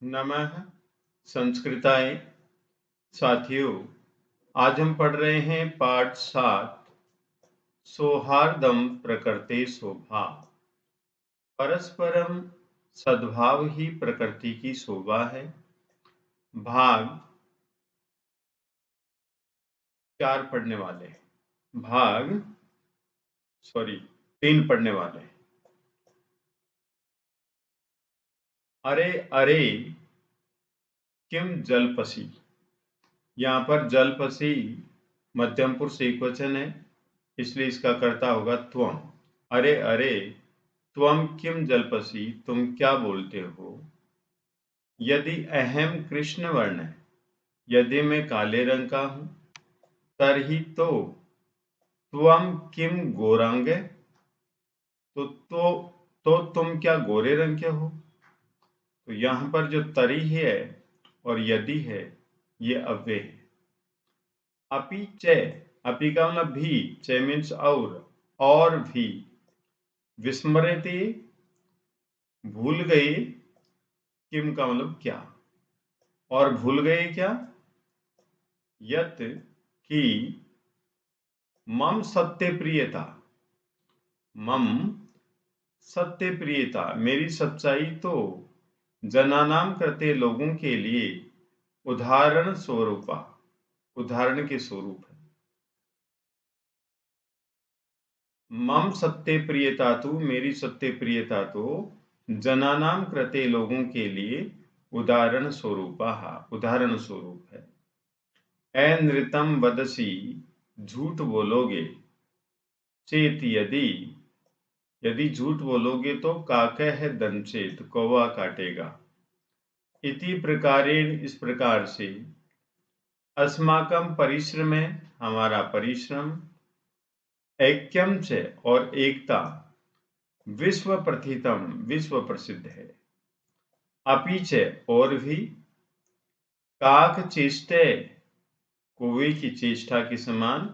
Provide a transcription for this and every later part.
नमः संस्कृताय। साथियों, आज हम पढ़ रहे हैं पाठ 7 सौहार्दम प्रकृते शोभा। परस्परम सद्भाव ही प्रकृति की शोभा है। भाग 4 पढ़ने वाले हैं। भाग 3 पढ़ने वाले हैं। अरे अरे किम जलपसी। यहाँ पर जलपसी मध्यम पुरुष एकवचन है, इसलिए इसका कर्ता होगा त्वम। अरे अरे त्वम किम जल्पसि, तुम क्या बोलते हो। यदि अहम कृष्ण वर्ण है, यदि मैं काले रंग का हूं, तरही त्वम किम गोरांग, तो तुम क्या गोरे रंग के हो। तो यहां पर जो तरी है और यदि है, ये अव्यय है। अपि च, अपि का मतलब भी, च मीन्स और भी। विस्मृति भूल गए, किम का मतलब क्या, और भूल गए क्या। यत कि मम सत्य प्रियता, मम सत्य प्रियता मेरी सच्चाई तो जनानाम कृते लोगों के लिए उदाहरण स्वरूपा, उदाहरण के स्वरूप है। मम सत्य प्रियता तो, मेरी सत्य प्रियता तो जनानाम कृते लोगों के लिए उदाहरण स्वरूपा, उदाहरण स्वरूप है। नृतम वदसी, झूठ बोलोगे। चेत यदि झूठ बोलोगे तो काकः है दंचेत, कौवा काटेगा। इति प्रकारेण, इस प्रकार से। अस्माकम परिश्रम, हमारा परिश्रम। ऐक्यम च, और एकता। विश्व प्रथितम, विश्व प्रसिद्ध है। अपि च, और भी। काक चेष्टे, कौवे की चेष्टा के समान।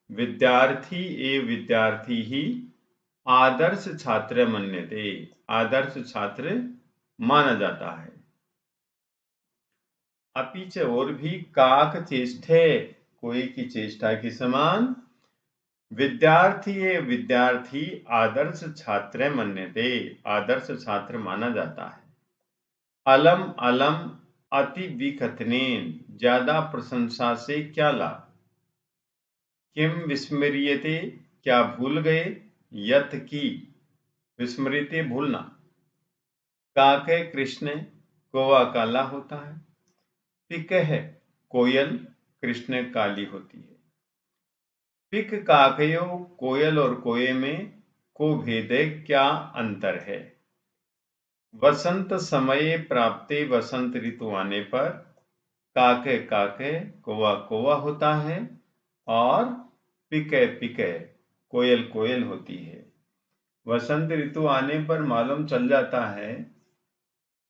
विद्यार्थी विद्यार्थी ही आदर्श छात्र मन्यते, आदर्श छात्र माना जाता है। अपीच, और भी। काक चेष्टे, कोई की चेष्टा के समान। विद्यार्थी विद्यार्थी आदर्श छात्र मन्यते, आदर्श छात्र माना जाता है। अलम अलम अति विकथनेन, ज्यादा प्रशंसा से क्या लाभ। किम विस्मृयते, क्या भूल गए। यत की, विस्मृति भूलना। काके कृष्ण, कौवा काला होता है। पिक है, कोयल कृष्ण काली होती है। पिक काकयो, कोयल और कोये में को भेदे, क्या अंतर है। वसंत समय प्राप्ते, वसंत ऋतु आने पर। काके काके, कौवा कौवा होता है। और पिके पिके, कोयल कोयल होती है। वसंत ऋतु आने पर मालूम चल जाता है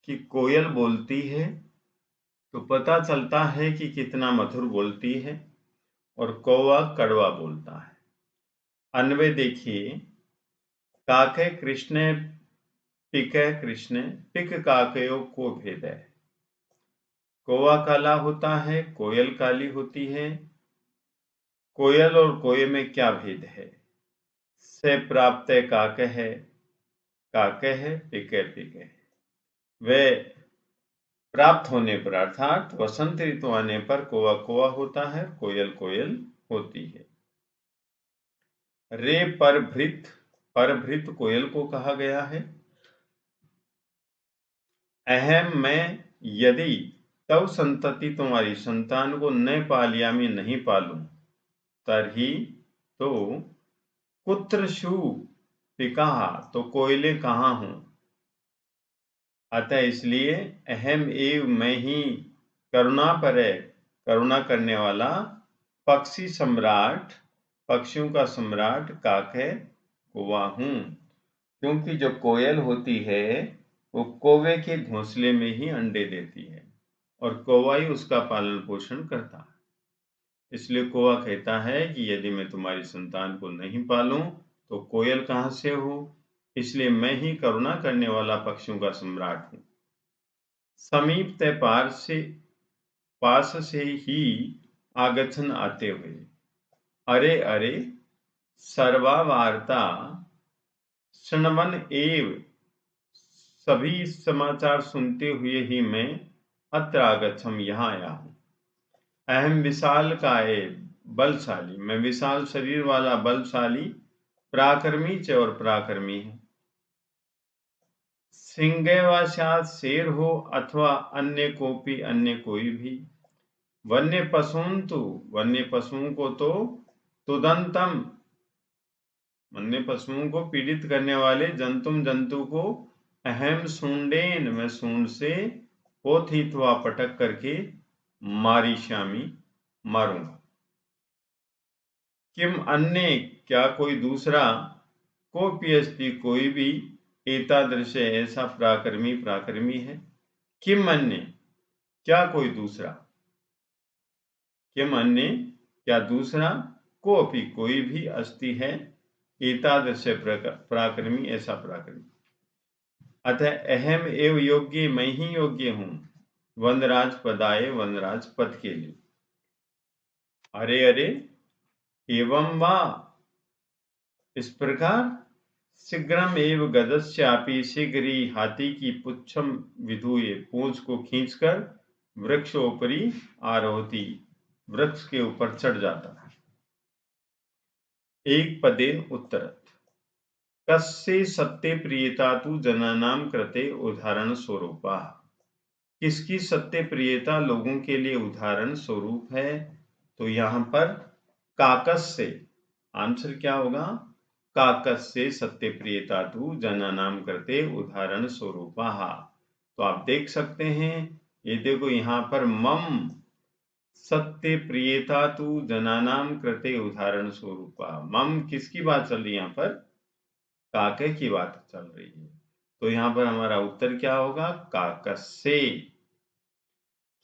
कि कोयल बोलती है, तो पता चलता है कि कितना मधुर बोलती है। और कौवा कड़वा बोलता है। अन्वय देखिए। काके कृष्ण, पिक कृष्ण, पिक काकयो को भेद है। कौवा काला होता है, कोयल काली होती है। कोयल और कोये में क्या भेद है। से प्राप्त काक है, काके है, पिके पिके। वे प्राप्त होने पर, अर्थात वसंत ऋतु आने पर कौवा कौवा होता है, कोयल कोयल होती है। रे परभृत, परभृत कोयल को कहा गया है। अहम मैं, यदि तव संतति, तुम्हारी संतान को न पालियामी, नहीं पालूं। तरही तो, कुत्र शु पिका, तो कोयले कहाँ हूं। अतः इसलिए अहम एव, मैं ही। करुणा पर, करुणा करने वाला। पक्षी सम्राट, पक्षियों का सम्राट काक है, कौवा हूं। क्योंकि जो कोयल होती है वो कौवे के घोंसले में ही अंडे देती है, और कौवा ही उसका पालन पोषण करता है। इसलिए कौवा कहता है कि यदि मैं तुम्हारी संतान को नहीं पालूं तो कोयल कहां से हो। इसलिए मैं ही करुणा करने वाला पक्षियों का सम्राट हूं। समीप ते पास से ही आगच्छन आते हुए। अरे अरे सर्वा वार्ता शृण्वन एव, सभी समाचार सुनते हुए ही मैं अत्र आगच्छम, यहाँ आया हूँ। अहम विशाल काय बलशाली, मैं विशाल शरीर वाला बलशाली, पराक्रमी च और पराक्रमी है। सिंहवशात शेर हो अथवा अन्य कोई भी। वन्य पशुंतु, वन्य पशुओं को तो तुदंतम, वन्य पशुओं को पीड़ित करने वाले जंतु को अहम सूंडेन, मैं सूंड से पोथित्वा पटक करके मारिष्यामि, मारूंगा। किम अन्य, क्या कोई दूसरा, कोपी अस्ति कोई भी, एतादृश ऐसा पराक्रमी है। किम अन्य, क्या कोई दूसरा, किम अन्य क्या दूसरा, कोपी कोई भी, अस्ति है, एतादृश पराक्रमी ऐसा पराक्रमी। अतः अहम एव योग्य, मैं ही योग्य हूं, वनराज पदाय, वनराज पद के लिए। अरे अरे एवं वा, इस प्रकार, शीघ्रम एव गदस्यापि, शीघ्र ही हाथी की पुच्छम विधुये, पूंछ को खींचकर, वृक्षोपरि आरोहति, वृक्ष के ऊपर चढ़ जाता है। एक पदेन उत्तरत्, कस्य सत्य प्रियता तु जनानां कृते उदाहरण स्वरूपा, किसकी सत्य प्रियता लोगों के लिए उदाहरण स्वरूप है। तो यहां पर काकस से, आंसर क्या होगा, काकस से सत्य प्रियता तु जनानां कृते उदाहरण स्वरूपा। तो आप देख सकते हैं, ये देखो यहां पर मम सत्य प्रियता तु जनानां कृते उदाहरण स्वरूपा, मम किसकी बात चल रही है, यहाँ पर काके की बात चल रही है। तो यहाँ पर हमारा उत्तर क्या होगा, काकस से।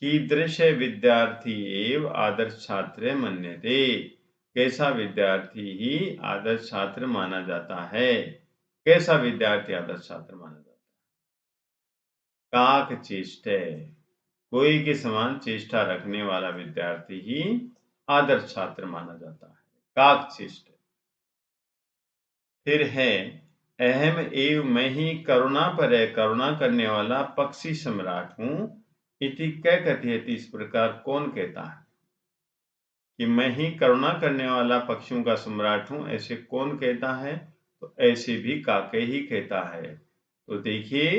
कीदृश विद्यार्थी एव आदर्श छात्र मन्यते, कैसा विद्यार्थी ही आदर्श छात्र माना जाता है। कैसा विद्यार्थी आदर्श छात्र माना जाता है, काक चेष्टे, कोई के समान चेष्टा रखने वाला विद्यार्थी ही आदर्श छात्र माना जाता है, काक चेष्टे। फिर है अहम एव, मैं ही करुणा पर है, करुणा करने वाला पक्षी सम्राट हूं, इति कै कथयति, इस प्रकार कौन कहता है कि मैं ही करुणा करने वाला पक्षियों का सम्राट हूं, ऐसे कौन कहता है। तो ऐसे भी काके ही कहता है। तो देखिए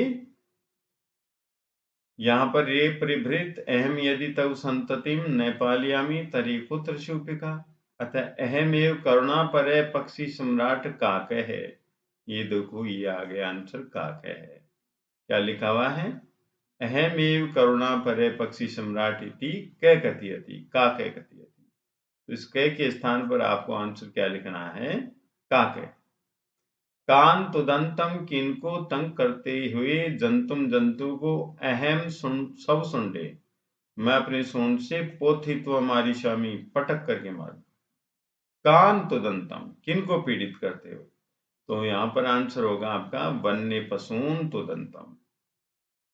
यहाँ पर रे परिभृत अहम यदि तव संततिम नैपालयामी तरी पुत्र शूपिका, अतः अहम एव करुणा पर पक्षी सम्राट काके है। ये देखो ये आ गया आंसर, काके है। क्या लिखा हुआ है, अहम एव करुणा परे पक्षी सम्राट इति कै कथयति, काके कथयति। तो इस कै के स्थान पर आपको आंसर क्या लिखना है, काके। कान तुदंतम, किनको तंग करते हुए, जंतु को अहम सब सुंडे, मैं अपने सूंड से पोथित्व मारी स्वामी, पटक करके मारू। कान तुदंतम, किनको पीड़ित करते हुए। तो यहां पर आंसर होगा आपका वन्य पशून तुदंतम,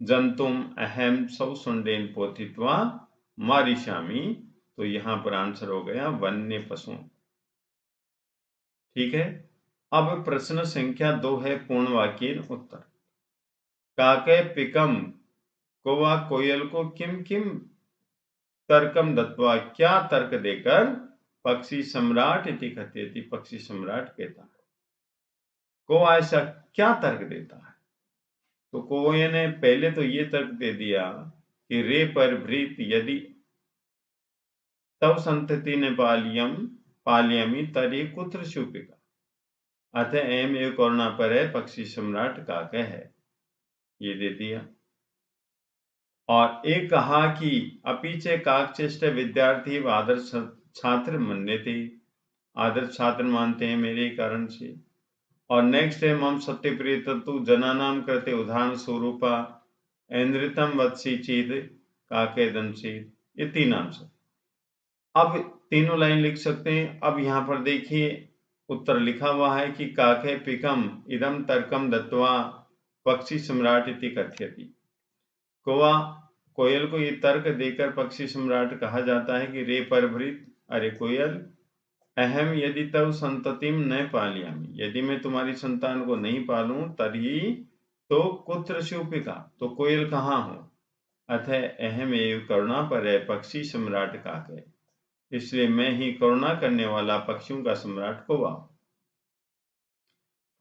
जंतुम अहम सब सुंडेन पोथित्वा मारिष्यामि। तो यहां पर आंसर हो गया वन्य पशु। ठीक है, अब प्रश्न संख्या 2 है पूर्ण वाक्य उत्तर। काके पिकम, कौवा कोयल को किम किम तर्कम दत्वा, क्या तर्क देकर, पक्षी सम्राट इति कथयति, पक्षी सम्राट कहता है। कौवा ऐसा क्या तर्क देता है। तो कौवे ने पहले तो ये तर्क दे दिया कि रे पर भृत यदि तव संतति ने पालियमी तरी कुत्र शूपिका, अतः एम ए करुणा पर है पक्षी सम्राट काके है, ये दे दिया। और एक कहा कि अपीचे काकचेष्ट विद्यार्थी आदर्श छात्र मन्ने थे, आदर्श छात्र मानते हैं मेरे कारण से। और नेक्स्ट है मम सत्य प्रिय तत्व जनानाम करते उदाहरण स्वरूपा ऐन्द्रितम वत्सी चीद काके दंशीद, ये तीन आंसर। अब तीनों लाइन लिख सकते हैं। अब यहां पर देखिए उत्तर लिखा हुआ है कि काके पिकम इदम तर्कम दत्वा पक्षी सम्राट इति कथयति। कौवा कोयल को ये तर्क देकर पक्षी सम्राट कहा जाता है कि रे परभृत, अरे कोयल, अहम यदि तव संततिम न पालयामि, यदि मैं तुम्हारी संतान को नहीं पालूं तरी तो कुत्र शूपिका, तो कोयल कहाँ हो। अतः अहम एव करुणा पर है पक्षी सम्राट काके, इसलिए मैं ही करुणा करने वाला पक्षियों का सम्राट कौवा।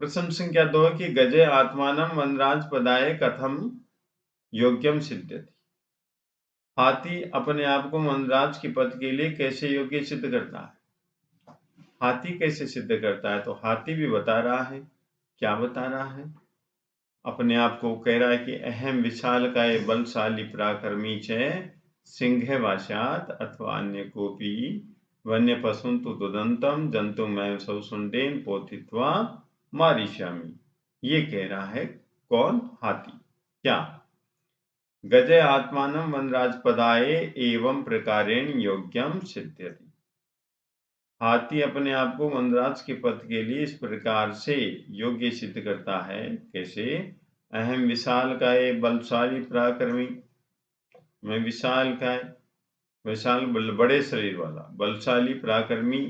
प्रश्न संख्या 2 की गजे आत्मानम वनराज पदाय कथम योग्यम सिद्ध्यति। हाथी अपने आप को वनराज के पद के लिए कैसे योग्य सिद्ध करता है। हाथी कैसे सिद्ध करता है, तो हाथी भी बता रहा है। क्या बता रहा है, अपने आप को कह रहा है कि अहम विशालकाय बलशाली पराक्रमी च सिंह वाशात अथवा अन्य कोपी वन्य पशुंतु दुदंतम जंतु मैं सौसुंडेन पोथित्वा मारिष्यामि। ये कह रहा है कौन, हाथी। क्या, गजे आत्मानम वनराज पदाय एवं प्रकारेण योग्यम सिद्ध्यति। हाथी अपने आप को वनराज के पद के लिए इस प्रकार से योग्य सिद्ध करता है। कैसे, अहम विशालकाय बलशाली पराक्रमी, मैं विशालकाय, विशाल बड़े शरीर वाला, बलशाली पराक्रमी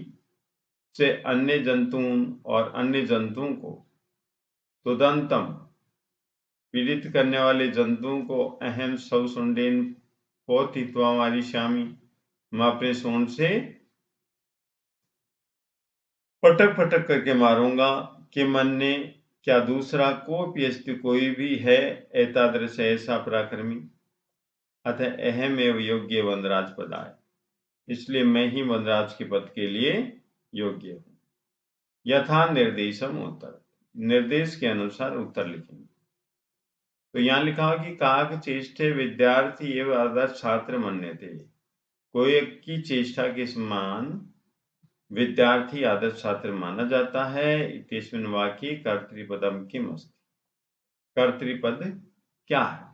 से अन्य जंतुओं और अन्य जंतुओं को, तुदंतम पीड़ित करने वाले जंतुओं को, अहम सौसुंडेन पोथित्वा मारिष्यामि, मैं अपने सूंड से पटक पटक करके मारूंगा। कि मन ने, क्या दूसरा कोपि अस्ति, कोई भी है एतादृश ऐसा पराक्रमी। अतः अहम एवं योग्य वनराज पदाय, इसलिए मैं ही वनराज के पद के लिए योग्य हूं। यथा निर्देशम उत्तर, निर्देश के अनुसार उत्तर लिखेंगे। तो यहाँ लिखा हो कि काक चेष्टे विद्यार्थी एवं आदर्श छात्र मन्यते, कोई की चेष्टा के समान विद्यार्थी आदर्श छात्र माना जाता है। इत्यस्मिन् वाक्ये कर्तृपदम किम अस्ति, कर्तृपद क्या है।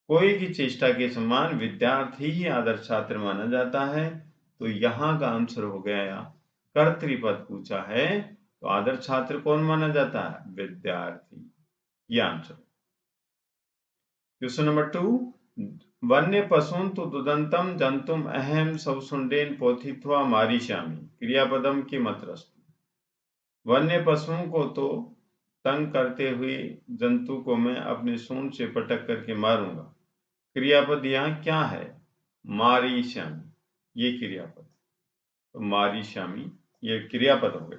कोई की चेष्टा के समान विद्यार्थी ही आदर्श छात्र माना जाता है, तो यहाँ का आंसर हो गया कर्तृपद पूछा है, तो आदर्श छात्र कौन माना जाता है, विद्यार्थी। ये आंसर। क्वेश्चन नंबर 2, वन्य पशुन तो दुदंतम जंतुम अहम सवसुंडेन पोथित्वा मारिष्यामि, क्रियापदम किम अत्र अस्ति। वन्य पशुओं को तो तंग करते हुए जंतु को मैं अपने सूंड से पटक करके मारूंगा। क्रियापद यहाँ क्या है, मारिष्यामि, ये क्रियापद, तो मारिष्यामि ये क्रियापद हो गए।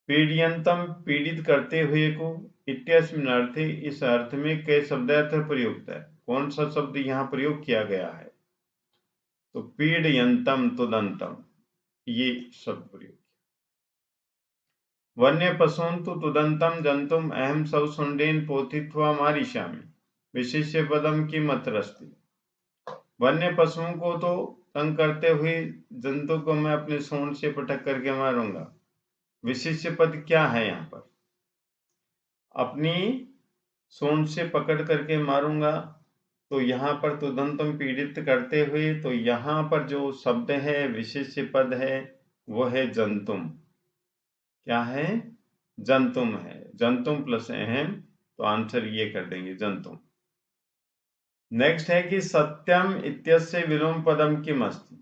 पीड्यंतम पीड़ित करते हुए को, इत्यस्मिन् अर्थे इस अर्थ में कई शब्दार्थ प्रयुक्त है। कौन सा शब्द यहाँ प्रयोग किया गया है, तो पीड्यंतम तुदंतम, ये शब्द प्रयोग। वन्य पशुन तो तुदंतम जंतुम अहम सवसुंडेन पोथित्वा मारिष्यामि, विशिष्य पदम किम अत्र अस्ति। वन्य पशुओं को तो तंग करते हुए जंतु को मैं अपने सूंड से पटक करके मारूंगा। विशिष्य पद क्या है यहाँ पर, अपनी सूंड से पकड़ करके मारूंगा, तो यहाँ पर तुदंतम पीड़ित करते हुए, तो यहाँ पर जो शब्द है विशिष्य पद है वो है जंतुम। क्या है, जंतुम है, जंतुम प्लस अहम, तो आंसर ये कर देंगे जंतुम। नेक्स्ट है कि सत्यम इत्यस्य विलोम पदम किम अस्ति,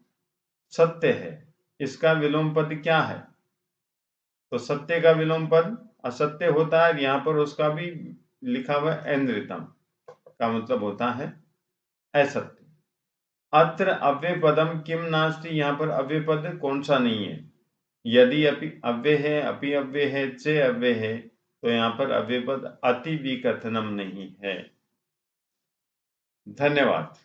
सत्य है, इसका विलोम पद क्या है। तो सत्य का विलोम पद असत्य होता है, यहाँ पर उसका भी लिखा हुआ है ऐन्द्रितम, का मतलब होता है असत्य। अत्र अव्यय पदम किम नास्ति, यहाँ पर अव्यय पद कौन सा नहीं है। यदि अपि अव्यय है, अपि अव्यय है, चे अव्यय है, तो यहाँ पर अव्यय पद अति विकथनम नहीं है। धन्यवाद।